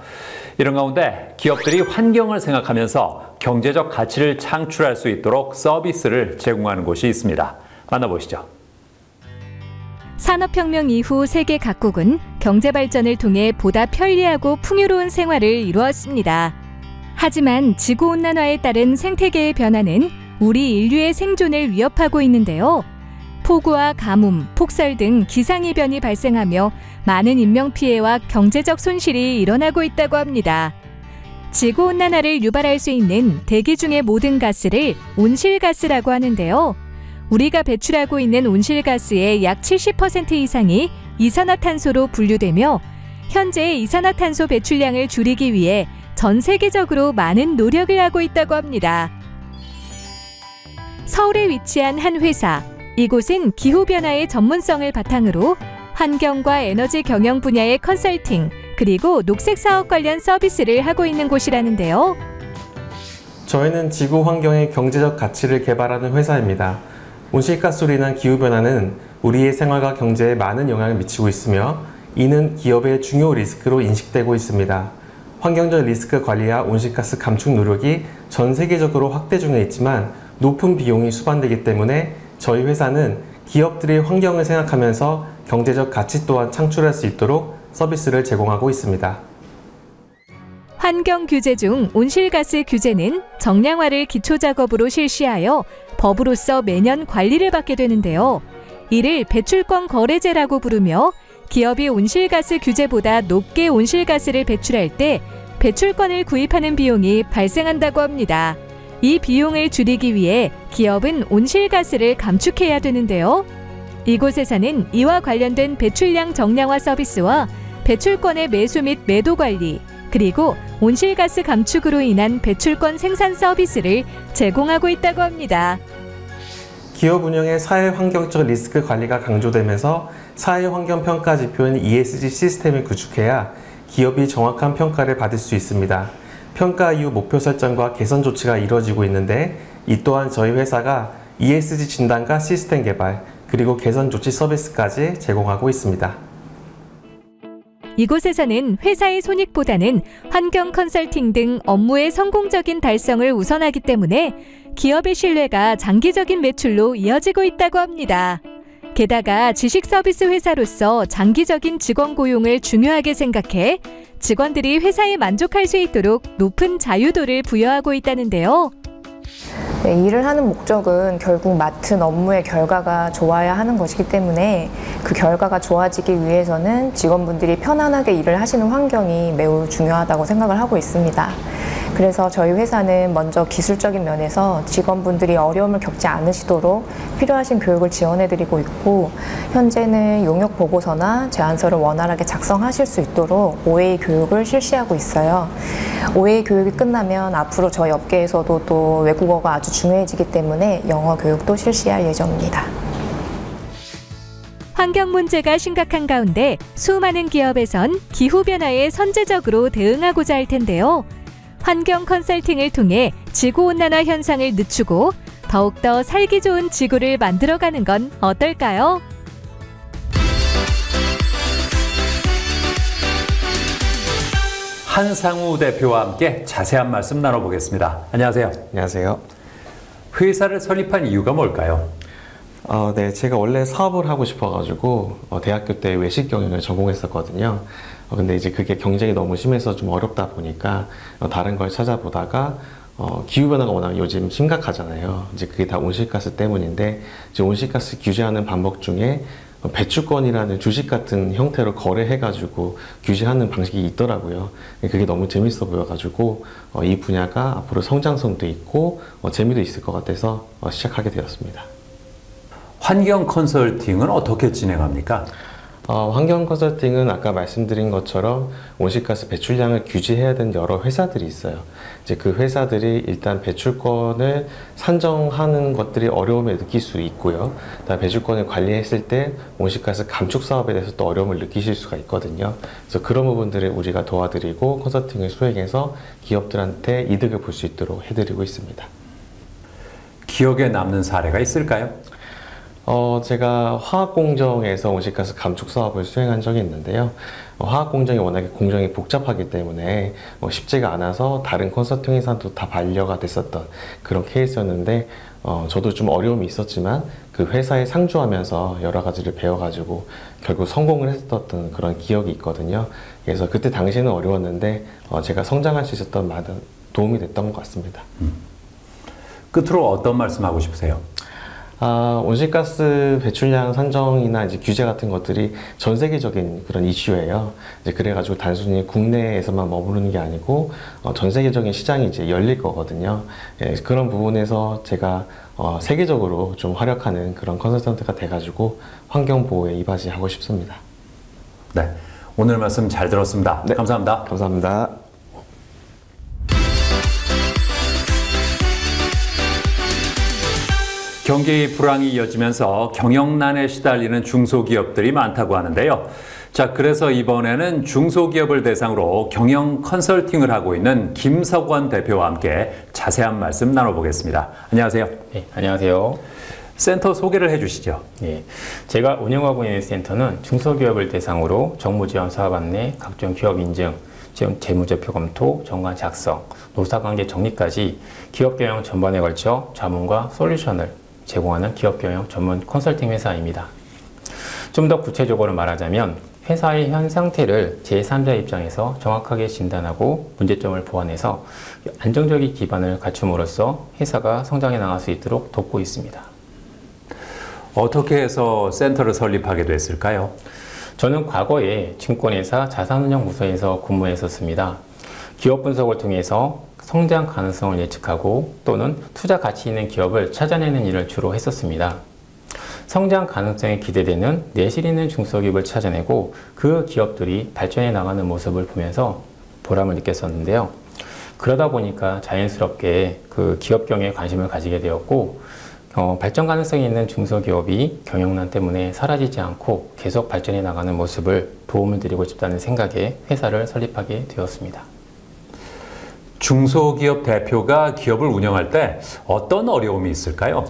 이런 가운데 기업들이 환경을 생각하면서 경제적 가치를 창출할 수 있도록 서비스를 제공하는 곳이 있습니다. 만나보시죠. 산업혁명 이후 세계 각국은 경제 발전을 통해 보다 편리하고 풍요로운 생활을 이루었습니다. 하지만 지구온난화에 따른 생태계의 변화는 우리 인류의 생존을 위협하고 있는데요. 폭우와 가뭄, 폭설 등 기상이변이 발생하며 많은 인명피해와 경제적 손실이 일어나고 있다고 합니다. 지구온난화를 유발할 수 있는 대기 중의 모든 가스를 온실가스라고 하는데요. 우리가 배출하고 있는 온실가스의 약 70% 이상이 이산화탄소로 분류되며 현재 이산화탄소 배출량을 줄이기 위해 전 세계적으로 많은 노력을 하고 있다고 합니다. 서울에 위치한 한 회사, 이곳은 기후변화의 전문성을 바탕으로 환경과 에너지 경영 분야의 컨설팅, 그리고 녹색사업 관련 서비스를 하고 있는 곳이라는데요. 저희는 지구 환경의 경제적 가치를 개발하는 회사입니다. 온실가스로 인한 기후변화는 우리의 생활과 경제에 많은 영향을 미치고 있으며 이는 기업의 중요 리스크로 인식되고 있습니다. 환경적 리스크 관리와 온실가스 감축 노력이 전 세계적으로 확대 중에 있지만 높은 비용이 수반되기 때문에 저희 회사는 기업들이 환경을 생각하면서 경제적 가치 또한 창출할 수 있도록 서비스를 제공하고 있습니다. 환경 규제 중 온실가스 규제는 정량화를 기초작업으로 실시하여 법으로서 매년 관리를 받게 되는데요. 이를 배출권 거래제라고 부르며 기업이 온실가스 규제보다 높게 온실가스를 배출할 때 배출권을 구입하는 비용이 발생한다고 합니다. 이 비용을 줄이기 위해 기업은 온실가스를 감축해야 되는데요. 이곳에서는 이와 관련된 배출량 정량화 서비스와 배출권의 매수 및 매도 관리, 그리고 온실가스 감축으로 인한 배출권 생산 서비스를 제공하고 있다고 합니다. 기업 운영의 사회 환경적 리스크 관리가 강조되면서 사회 환경 평가 지표인 ESG 시스템을 구축해야 기업이 정확한 평가를 받을 수 있습니다. 평가 이후 목표 설정과 개선 조치가 이루어지고 있는데 이 또한 저희 회사가 ESG 진단과 시스템 개발, 그리고 개선 조치 서비스까지 제공하고 있습니다. 이곳에서는 회사의 손익보다는 환경 컨설팅 등 업무의 성공적인 달성을 우선하기 때문에 기업의 신뢰가 장기적인 매출로 이어지고 있다고 합니다. 게다가 지식 서비스 회사로서 장기적인 직원 고용을 중요하게 생각해 직원들이 회사에 만족할 수 있도록 높은 자유도를 부여하고 있다는데요. 네, 일을 하는 목적은 결국 맡은 업무의 결과가 좋아야 하는 것이기 때문에 그 결과가 좋아지기 위해서는 직원분들이 편안하게 일을 하시는 환경이 매우 중요하다고 생각을 하고 있습니다. 그래서 저희 회사는 먼저 기술적인 면에서 직원분들이 어려움을 겪지 않으시도록 필요하신 교육을 지원해드리고 있고, 현재는 용역 보고서나 제안서를 원활하게 작성하실 수 있도록 OA 교육을 실시하고 있어요. OA 교육이 끝나면 앞으로 저희 업계에서도 또 외국어가 아주 중요해지기 때문에 영어 교육도 실시할 예정입니다. 환경 문제가 심각한 가운데 수많은 기업에선 기후변화에 선제적으로 대응하고자 할 텐데요. 환경 컨설팅을 통해 지구온난화 현상을 늦추고 더욱더 살기 좋은 지구를 만들어가는 건 어떨까요? 한상우 대표와 함께 자세한 말씀 나눠보겠습니다. 안녕하세요. 안녕하세요. 회사를 설립한 이유가 뭘까요? 네, 제가 원래 사업을 하고 싶어가지고 대학교 때 외식 경영을 전공했었거든요. 근데 이제 그게 경쟁이 너무 심해서 좀 어렵다 보니까 다른 걸 찾아보다가 기후변화가 워낙 요즘 심각하잖아요. 이제 그게 다 온실가스 때문인데, 이제 온실가스 규제하는 방법 중에 배출권이라는 주식 같은 형태로 거래해가지고 규제하는 방식이 있더라고요. 그게 너무 재밌어 보여가지고 이 분야가 앞으로 성장성도 있고 재미도 있을 것 같아서 시작하게 되었습니다. 환경 컨설팅은 어떻게 진행합니까? 환경 컨설팅은 아까 말씀드린 것처럼 온실가스 배출량을 규제해야 되는 여러 회사들이 있어요. 이제 그 회사들이 일단 배출권을 산정하는 것들이 어려움을 느낄 수 있고요. 그다음 배출권을 관리했을 때 온실가스 감축 사업에 대해서 또 어려움을 느끼실 수가 있거든요. 그래서 그런 부분들을 우리가 도와드리고 컨설팅을 수행해서 기업들한테 이득을 볼 수 있도록 해드리고 있습니다. 기억에 남는 사례가 있을까요? 제가 화학공정에서 온실가스 감축 사업을 수행한 적이 있는데요. 화학공정이 워낙에 공정이 복잡하기 때문에 쉽지가 않아서 다른 컨설팅 회사도 다 반려가 됐었던 그런 케이스였는데 저도 좀 어려움이 있었지만 그 회사에 상주하면서 여러 가지를 배워가지고 결국 성공을 했었던 그런 기억이 있거든요. 그래서 그때 당시에는 어려웠는데 제가 성장할 수 있었던 많은 도움이 됐던 것 같습니다. 끝으로 어떤 말씀하고 싶으세요? 온실가스 배출량 산정이나 이제 규제 같은 것들이 전 세계적인 그런 이슈예요. 이제 그래가지고 단순히 국내에서만 머무르는 게 아니고 전 세계적인 시장이 이제 열릴 거거든요. 예, 그런 부분에서 제가 세계적으로 좀 활약하는 그런 컨설턴트가 돼가지고 환경 보호에 이바지하고 싶습니다. 네, 오늘 말씀 잘 들었습니다. 네, 감사합니다. 감사합니다. 경기 불황이 이어지면서 경영난에 시달리는 중소기업들이 많다고 하는데요. 자, 그래서 이번에는 중소기업을 대상으로 경영 컨설팅을 하고 있는 김석원 대표와 함께 자세한 말씀 나눠보겠습니다. 안녕하세요. 네, 안녕하세요. 센터 소개를 해주시죠. 네, 제가 운영하고 있는 센터는 중소기업을 대상으로 정부지원 사업 안내, 각종 기업 인증, 재무제표 검토, 정관 작성, 노사관계 정리까지 기업 경영 전반에 걸쳐 자문과 솔루션을 제공하는 기업 경영 전문 컨설팅 회사입니다. 좀 더 구체적으로 말하자면 회사의 현 상태를 제3자 입장에서 정확하게 진단하고 문제점을 보완해서 안정적인 기반을 갖춤으로써 회사가 성장해 나갈 수 있도록 돕고 있습니다. 어떻게 해서 센터를 설립하게 됐을까요? 저는 과거에 증권회사 자산운용부서에서 근무했었습니다. 기업 분석을 통해서 성장 가능성을 예측하고 또는 투자 가치 있는 기업을 찾아내는 일을 주로 했었습니다. 성장 가능성이 기대되는 내실 있는 중소기업을 찾아내고 그 기업들이 발전해 나가는 모습을 보면서 보람을 느꼈었는데요. 그러다 보니까 자연스럽게 그 기업 경영에 관심을 가지게 되었고 발전 가능성이 있는 중소기업이 경영난 때문에 사라지지 않고 계속 발전해 나가는 모습을 도움을 드리고 싶다는 생각에 회사를 설립하게 되었습니다. 중소기업 대표가 기업을 운영할 때 어떤 어려움이 있을까요?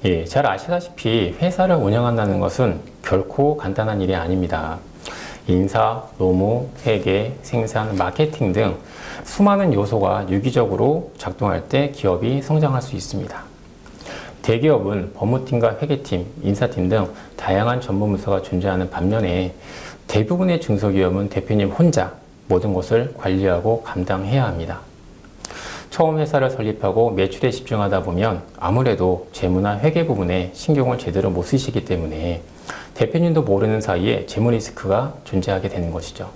예, 잘 아시다시피 회사를 운영한다는 것은 결코 간단한 일이 아닙니다. 인사, 노무, 회계, 생산, 마케팅 등 수많은 요소가 유기적으로 작동할 때 기업이 성장할 수 있습니다. 대기업은 법무팀과 회계팀, 인사팀 등 다양한 전문 부서가 존재하는 반면에 대부분의 중소기업은 대표님 혼자 모든 것을 관리하고 감당해야 합니다. 처음 회사를 설립하고 매출에 집중하다 보면 아무래도 재무나 회계 부분에 신경을 제대로 못 쓰시기 때문에 대표님도 모르는 사이에 재무 리스크가 존재하게 되는 것이죠.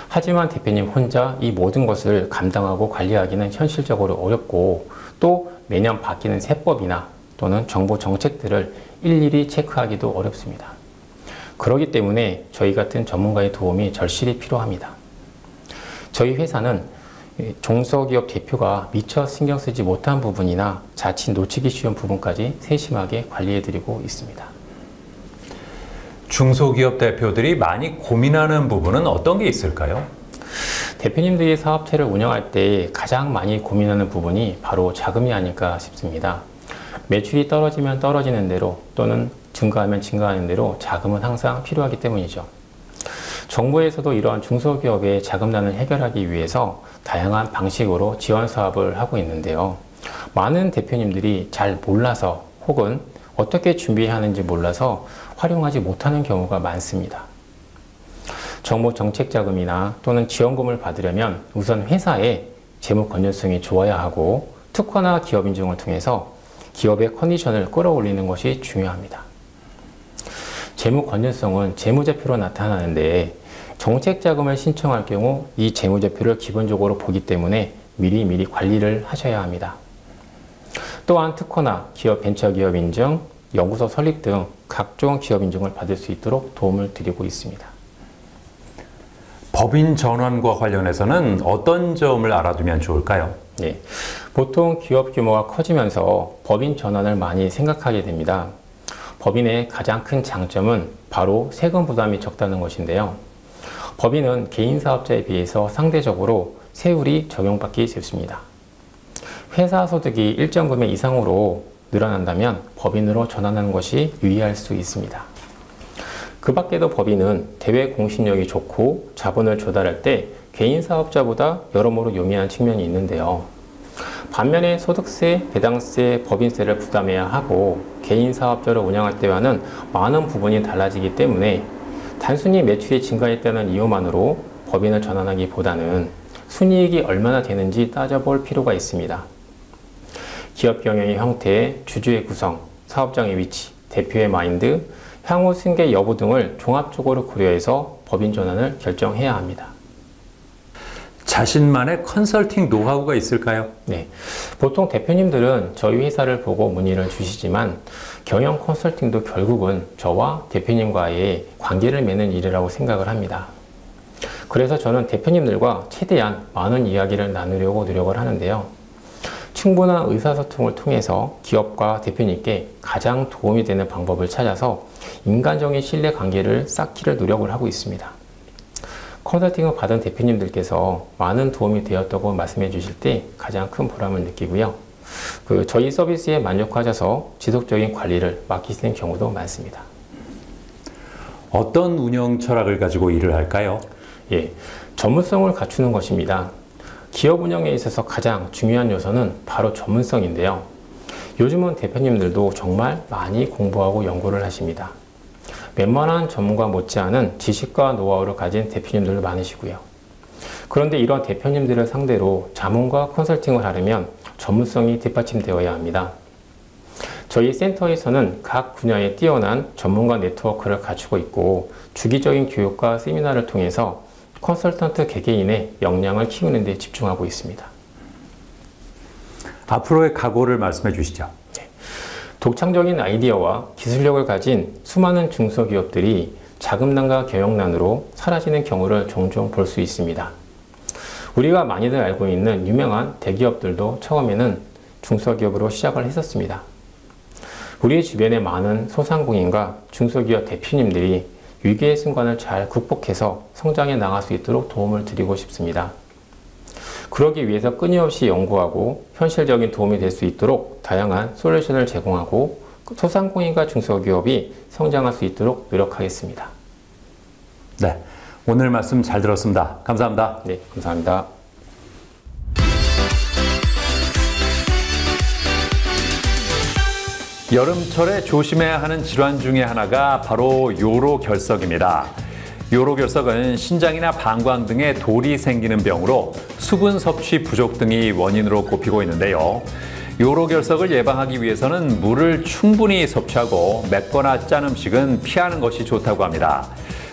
하지만 대표님 혼자 이 모든 것을 감당하고 관리하기는 현실적으로 어렵고 또 매년 바뀌는 세법이나 또는 정부 정책들을 일일이 체크하기도 어렵습니다. 그렇기 때문에 저희 같은 전문가의 도움이 절실히 필요합니다. 저희 회사는 중소기업 대표가 미처 신경 쓰지 못한 부분이나 자칫 놓치기 쉬운 부분까지 세심하게 관리해드리고 있습니다. 중소기업 대표들이 많이 고민하는 부분은 어떤 게 있을까요? 대표님들이 사업체를 운영할 때 가장 많이 고민하는 부분이 바로 자금이 아닐까 싶습니다. 매출이 떨어지면 떨어지는 대로 또는 증가하면 증가하는 대로 자금은 항상 필요하기 때문이죠. 정부에서도 이러한 중소기업의 자금난을 해결하기 위해서 다양한 방식으로 지원 사업을 하고 있는데요. 많은 대표님들이 잘 몰라서 혹은 어떻게 준비해야 하는지 몰라서 활용하지 못하는 경우가 많습니다. 정부 정책 자금이나 또는 지원금을 받으려면 우선 회사의 재무 건전성이 좋아야 하고 특화나 기업 인증을 통해서 기업의 컨디션을 끌어올리는 것이 중요합니다. 재무 건전성은 재무제표로 나타나는데 정책 자금을 신청할 경우 이 재무제표를 기본적으로 보기 때문에 미리 관리를 하셔야 합니다. 또한 특허나 기업 벤처기업 인증, 연구소 설립 등 각종 기업 인증을 받을 수 있도록 도움을 드리고 있습니다. 법인 전환과 관련해서는 어떤 점을 알아두면 좋을까요? 네, 보통 기업 규모가 커지면서 법인 전환을 많이 생각하게 됩니다. 법인의 가장 큰 장점은 바로 세금 부담이 적다는 것인데요. 법인은 개인 사업자에 비해서 상대적으로 세율이 적용받기 쉽습니다. 회사 소득이 일정 금액 이상으로 늘어난다면 법인으로 전환하는 것이 유의할 수 있습니다. 그 밖에도 법인은 대외 공신력이 좋고 자본을 조달할 때 개인 사업자보다 여러모로 용이한 측면이 있는데요. 반면에 소득세, 배당세, 법인세를 부담해야 하고 개인 사업자를 운영할 때와는 많은 부분이 달라지기 때문에 단순히 매출이 증가했다는 이유만으로 법인을 전환하기보다는 순이익이 얼마나 되는지 따져볼 필요가 있습니다. 기업 경영의 형태, 주주의 구성, 사업장의 위치, 대표의 마인드, 향후 승계 여부 등을 종합적으로 고려해서 법인 전환을 결정해야 합니다. 자신만의 컨설팅 노하우가 있을까요? 네, 보통 대표님들은 저희 회사를 보고 문의를 주시지만 경영 컨설팅도 결국은 저와 대표님과의 관계를 맺는 일이라고 생각을 합니다. 그래서 저는 대표님들과 최대한 많은 이야기를 나누려고 노력을 하는데요. 충분한 의사소통을 통해서 기업과 대표님께 가장 도움이 되는 방법을 찾아서 인간적인 신뢰관계를 쌓기를 노력을 하고 있습니다. 컨설팅을 받은 대표님들께서 많은 도움이 되었다고 말씀해 주실 때 가장 큰 보람을 느끼고요. 저희 서비스에 만족하셔서 지속적인 관리를 맡기시는 경우도 많습니다. 어떤 운영 철학을 가지고 일을 할까요? 예, 전문성을 갖추는 것입니다. 기업 운영에 있어서 가장 중요한 요소는 바로 전문성인데요. 요즘은 대표님들도 정말 많이 공부하고 연구를 하십니다. 웬만한 전문가 못지않은 지식과 노하우를 가진 대표님들도 많으시고요. 그런데 이런 대표님들을 상대로 자문과 컨설팅을 하려면 전문성이 뒷받침되어야 합니다. 저희 센터에서는 각 분야에 뛰어난 전문가 네트워크를 갖추고 있고 주기적인 교육과 세미나를 통해서 컨설턴트 개개인의 역량을 키우는 데 집중하고 있습니다. 앞으로의 각오를 말씀해 주시죠. 독창적인 아이디어와 기술력을 가진 수많은 중소기업들이 자금난과 경영난으로 사라지는 경우를 종종 볼 수 있습니다. 우리가 많이들 알고 있는 유명한 대기업들도 처음에는 중소기업으로 시작을 했었습니다. 우리 주변의 많은 소상공인과 중소기업 대표님들이 위기의 순간을 잘 극복해서 성장해 나갈 수 있도록 도움을 드리고 싶습니다. 그러기 위해서 끊임없이 연구하고 현실적인 도움이 될 수 있도록 다양한 솔루션을 제공하고 소상공인과 중소기업이 성장할 수 있도록 노력하겠습니다. 네, 오늘 말씀 잘 들었습니다. 감사합니다. 네, 감사합니다. 여름철에 조심해야 하는 질환 중에 하나가 바로 요로결석입니다. 요로결석은 신장이나 방광 등에 돌이 생기는 병으로 수분 섭취 부족 등이 원인으로 꼽히고 있는데요. 요로결석을 예방하기 위해서는 물을 충분히 섭취하고 맵거나 짠 음식은 피하는 것이 좋다고 합니다.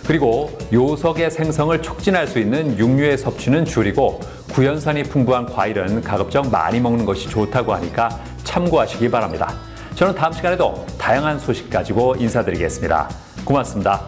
그리고 요석의 생성을 촉진할 수 있는 육류의 섭취는 줄이고 구연산이 풍부한 과일은 가급적 많이 먹는 것이 좋다고 하니까 참고하시기 바랍니다. 저는 다음 시간에도 다양한 소식 가지고 인사드리겠습니다. 고맙습니다.